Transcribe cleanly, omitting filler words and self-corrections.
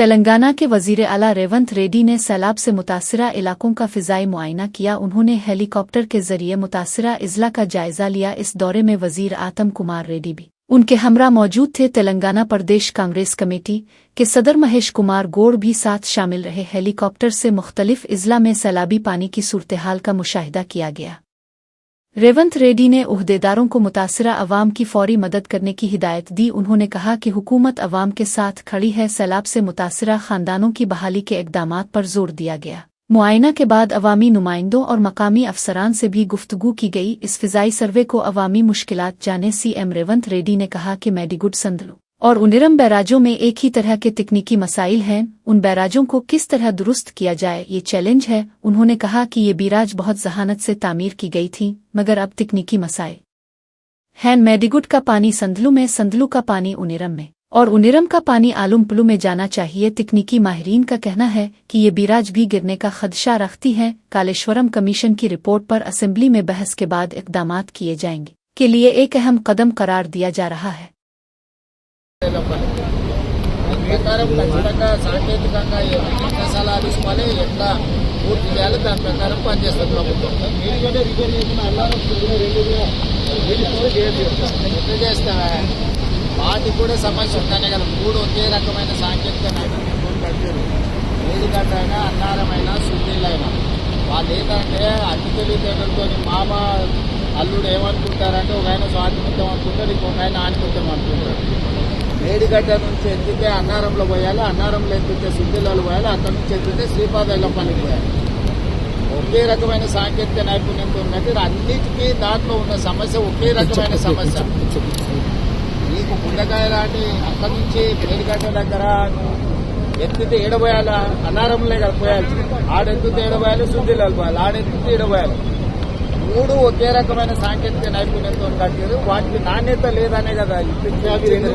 तेलंगाना के वजीर आला रेवंत रेड्डी ने सैलाब से मुतासिरा इलाकों का फिजाई मुआयना किया। उन्होंने हेलीकॉप्टर के जरिए मुतासिरा इजला का जायजा लिया। इस दौरे में वजीर आतम कुमार रेड्डी भी उनके हमरा मौजूद थे। तेलंगाना प्रदेश कांग्रेस कमेटी के सदर महेश कुमार गौड़ भी साथ शामिल रहे। हेलीकॉप्टर से मुख्तलिफ इजला में सैलाबी पानी की सूरत-ए-हाल का मुशाहिदा किया गया। रेवंत रेड्डी ने उहदेदारों को मुतासिरा अवाम की फौरी मदद करने की हिदायत दी। उन्होंने कहा कि हुकूमत अवाम के साथ खड़ी है। सैलाब से मुतासिरा खानदानों की बहाली के इक़दामात पर जोर दिया गया। मुआयना के बाद अवामी नुमाइंदों और मकामी अफसरान से भी गुफ्तगू की गई। इस फिजाई सर्वे को अवामी मुश्किलात जाने सीएम रेवंत रेड्डी ने कहा कि मेडिगुड संदलू और उनिरम बैराजों में एक ही तरह के तकनीकी मसाइल हैं। उन बैराजों को किस तरह दुरुस्त किया जाए, ये चैलेंज है। उन्होंने कहा कि ये बैराज बहुत जहानत से तामीर की गई थी, मगर अब तकनीकी मसाइल हैं। मेडिगुड का पानी संदलू में, संदलू का पानी उनिरम में और उनिरम का पानी आलमपुलू में जाना चाहिए। तकनीकी माहिरीन का कहना है कि ये बैराज भी गिरने का खदशा रखती है। कालेश्वरम कमीशन की रिपोर्ट पर असेंबली में बहस के बाद इक़दामात किए जाएंगे के लिए एक अहम कदम करार दिया जा रहा है। ప్రకారం ఖచ్చితంగా సాంకేతికంగా అవకాశాలు తీసుకోవాలి, ఎట్లా పూర్తి చేయాలి, దాని ప్రకారం పనిచేస్తుంది ప్రభుత్వం. ఎట్లా చేస్తావా వాటికి కూడా సమస్య ఉంటానే కదా. మూడు ఒకే రకమైన సాంకేతిక నైపుణ్యంతో కట్టారు. ఏదిగడ్డ అయినా, అన్నారమైనా, సుద్దిళ్ళైనా వాళ్ళు ఏంటంటే అన్ని తెలివితేటలతో మామ అల్లుడు ఏమనుకుంటారంటే ఒక ఆయన స్వాతంత్రం అనుకుంటారు, ఇంకొక ఆయన ఆనుకుంటాం అనుకుంటారు. మేడిగడ్డ నుంచి ఎత్తితే అన్నారంలో పోయాలి, అన్నారంలో ఎత్తితే సుద్దిలలో పోయాలి, అక్కడి నుంచి ఎత్తితే శ్రీపాదైలపల్లికి పోయాలి. ఒకే రకమైన సాంకేతిక నైపుణ్యంతో ఉన్నట్టు అన్నిటికీ దాంట్లో ఉన్న సమస్య ఒకే రకమైన సమస్య. నీకు గుండెకాయ లాంటి అక్కడి నుంచి మేడిగడ్డ దగ్గర ఎత్తితే ఏడబోయాలా, అన్నారంలో కదా పోయాలి. ఆడెత్తితే ఏడబోయాలి, సుద్దిలలో పోయాలి, ఆడెత్తితే ఏడబోయాలి. మూడు ఒకే రకమైన సాంకేతిక నైపుణ్యంతో కట్టారు. వాటికి నాణ్యత లేదనే కదా ఇప్పుడు